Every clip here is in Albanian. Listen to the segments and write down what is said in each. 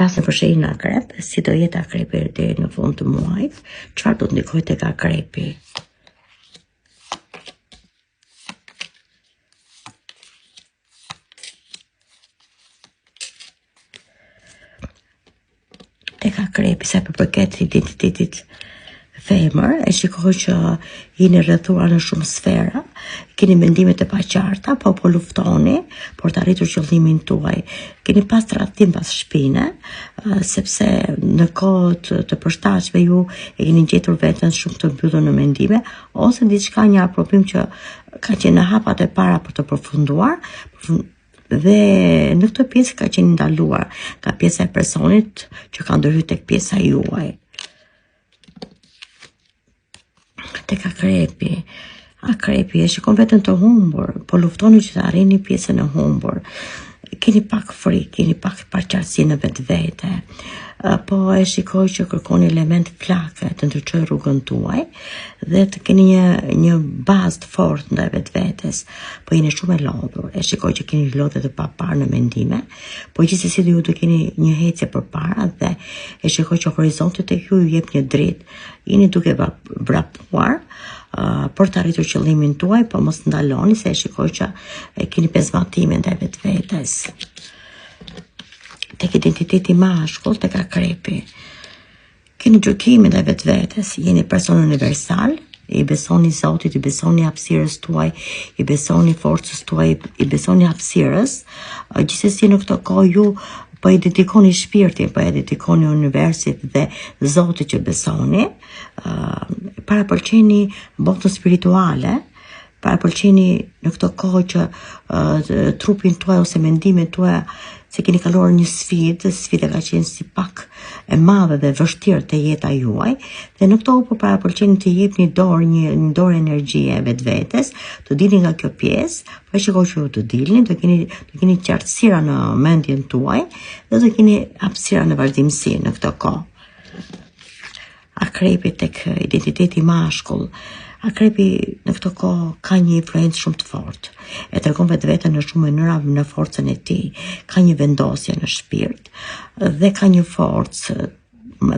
Plasë për shenjën akrep, si do jetë akrepi deri në fund të muajit, çfarë do të ndikojë tek akrepi? Tek akrepi sa përket identitetit femër, e shikoj që jeni rrethuar në shumë sfera, keni mendime të paqarta, po luftoni për të arritur qëllimin tuaj. Keni pas tradhtim pas shpine, sepse në kohë të përshtatshme ju e keni gjetur veten shumë të mbyllur në mendime, ose diçka një apropim që ka qenë në hapat e para për të përfunduar, dhe në këtë pjesë ka qenë ndaluar nga pjesa e personit që ka ndërhyrë tek pjesa juaj. Tek akrepi e shikon vetën të humbur, po luftoni që të arrini pjesën e humbur. Keni pak frikë, keni pak paqartësi në vetvete, po e shikoj që kërkoni element flake të ndryshojë rrugën tuaj dhe të keni një bazë të fortë ndaj vetvetes, po jeni shumë e lodhur. E shikoj që keni lodhje të paparë në mendime, po gjithsesi ju do keni një hecje përpara dhe e shikoj që horizonti tek ju jep një dritë. Jeni duke vrapuar për të arritur qëllimin tuaj, po mos ndaloni se e shikoj që keni pezmatime ndaj vetvetes. Tek identiteti mashkull, tek akrepi, keni gjykime ndaj vetvetes, jeni person universal, i besoni Zotit, i besoni hapësirës tuaj, i besoni forcës tuaj, i besoni hapësirës. Gjithsesi në këtë kohë ju po i dedikoni shpirtin, po i dedikoni universit dhe Zotit që besoni, parapëlqeni botën spirituale, parapëlqeni në këtë kohë që trupin tuaj ose mendimet tuaj se keni kaluar një sfida ka qenë si pak e madhe dhe vështirë te jeta juaj, dhe në këto po parapëlqeni të jepni një dorë energjie vetvetes, të dilni nga kjo pjesë, po e shikoj që ju të dilni, do keni qartësira në mendjen tuaj dhe do keni hapësira në vazhdimsi në këtë kohë. Akrepi tek identiteti mashkull. Akrepi në këtë kohë ka një influencë shumë të fortë. E tregon vetveten në shumë mënyra në forcën e tij. Ka një vendosje në shpirt dhe ka një forcë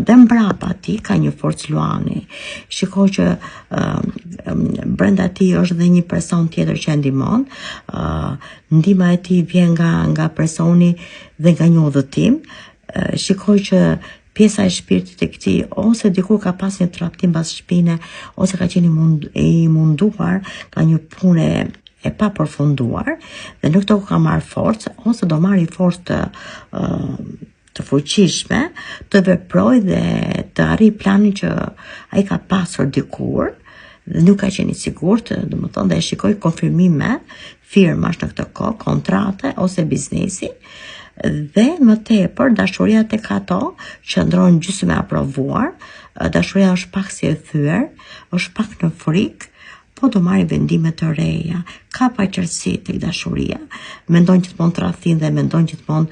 dhe mbrapa ti ka një forcë luani. Shikoj që brenda ti është dhe një person tjetër që e ndihmon. Ndihma e tij vjen nga personi dhe nga një udhëtim. Shikoj që pjesa e shpirtit e këtij ose dikur ka pas një tradhtim pas shpine, ose ka qenë i munduar nga një punë e pa përfunduar, dhe në këto ka marrë forcë, ose do marrë forcë të fuqishme të veprojë dhe të arrijë planin që ai ka pasur dikur dhe nuk ka qenë i sigurt, domethënë dhe e shikoj konfirmime firmash në këtë kohë, kontrate ose biznesi. Dhe më tepër dashuria tek ato qëndron gjysmë e aprovuar, dashuria është pak si e thyer, është pak në frikë, po do marrë vendime të reja, ka paqartësi tek dashuria, mendon gjithmonë tradhtim dhe mendon gjithmonë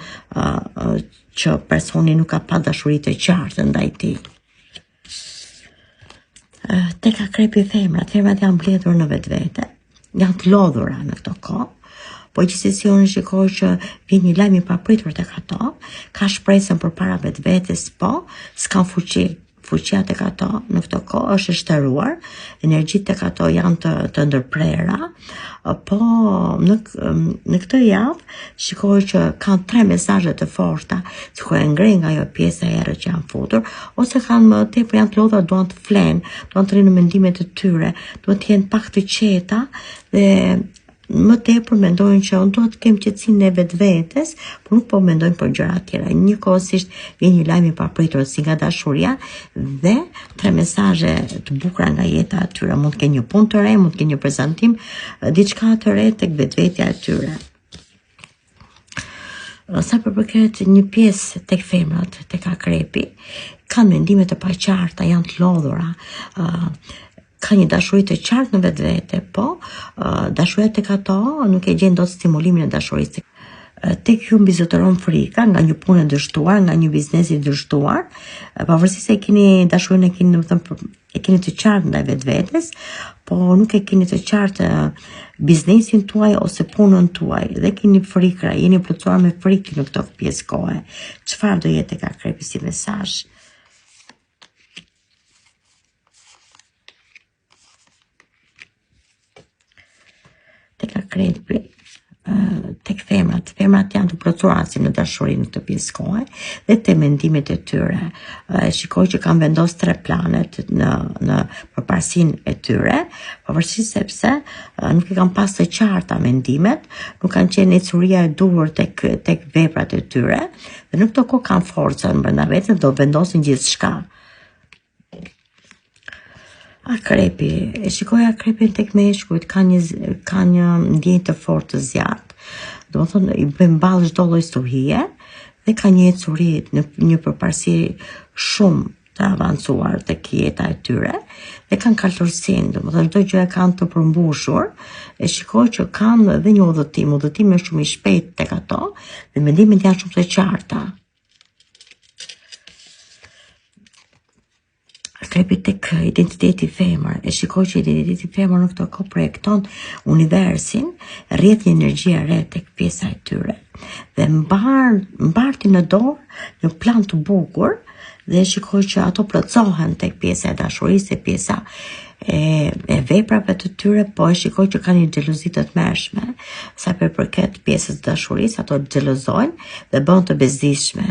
që personi nuk ka pa dashuri të qartë ndaj tij. Tek akrepi femrat janë mbledhur në vetvete, janë të lodhura në këtë kohë. Po gjithsesi unë shikoj që vjen një lajm i papritur tek ato, ka shpresën përpara vetvetes, po s'kan fuqi. Fuqia tek ato në këtë kohë është e shtëruar, energjitë tek ato janë të ndërprera, po në këtë javë shikoj që kanë 3 mesazhe të forta, sikur e ngrej nga ajo pjesa e errët që janë futur, ose kanë më tepër janë të lodhura, duan të flenë, duan të rinë në mendimet e tyre, duan të jenë pak të qeta dhe më tepër mendojnë që unë duhet të kem qetësinë e vetvetes, por nuk po mendojnë për gjëra të tjera. Njëkohësisht vjen një lajm i papritur si nga dashuria dhe 3 mesazhe të bukura nga jeta e tyre. Mund të kenë një punë të re, mund të kenë një prezantim, diçka të re tek vetvetja e tyre. Sa përket një pjesë tek femrat, tek akrepi, kanë mendime të paqarta, janë të lodhura, ka një dashuri të qartë në vetvete, po dashuria tek ato nuk e gjen dot stimulimin e dashurisë. Tek ju mbizotëron frika nga një punë e dështuar, nga një biznes i dështuar, pavarësisht se keni dashurinë e keni domethënë e keni të qartë ndaj vetvetes, po nuk e keni të qartë biznesin tuaj ose punën tuaj dhe keni frikra, jeni plotësuar me frikë në këtë pjesë kohe. Çfarë do jetë tek Akrepi si mesazh? Tek Akrepi, tek femrat janë të plotësuara si në dashuri në këtë pjesë kohe dhe te mendimet e tyre. Shikoj që kanë vendosur 3 planet në përparësinë e tyre, pavarësisht sepse nuk e kanë pas të qarta mendimet, nuk kanë qenë ecuria e duhur tek veprat e tyre dhe në këtë kohë kanë forcën brenda vetes, do vendosin gjithçka. Akrepi, e shikoj Akrepin tek meshkujt, ka një ndjenjë të fortë të zjarrt. Domethënë i bën ballë çdo lloj stuhie dhe ka një ecuri në një përparësi shumë të avancuar tek jeta e tyre dhe kanë kaltërsinë, domethënë çdo gjë e kanë të përmbushur. E shikoj që kanë edhe një udhëtim është shumë i shpejtë tek ato dhe mendimet janë shumë të qarta. Akrepi tek identiteti femër, e shikoj që identiteti femër në këtë kohë projekton universin, rrjedh një energji e re tek pjesa e tyre dhe mbarti në dorë një plan të bukur dhe e shikoj që ato plotësohen tek pjesa e dashurisë, pjesa e veprave të tyre, po e shikoj që kanë një xhelozi të tmerrshme sa përket pjesës së dashurisë, ato xhelozojnë dhe bëhen të bezdishme.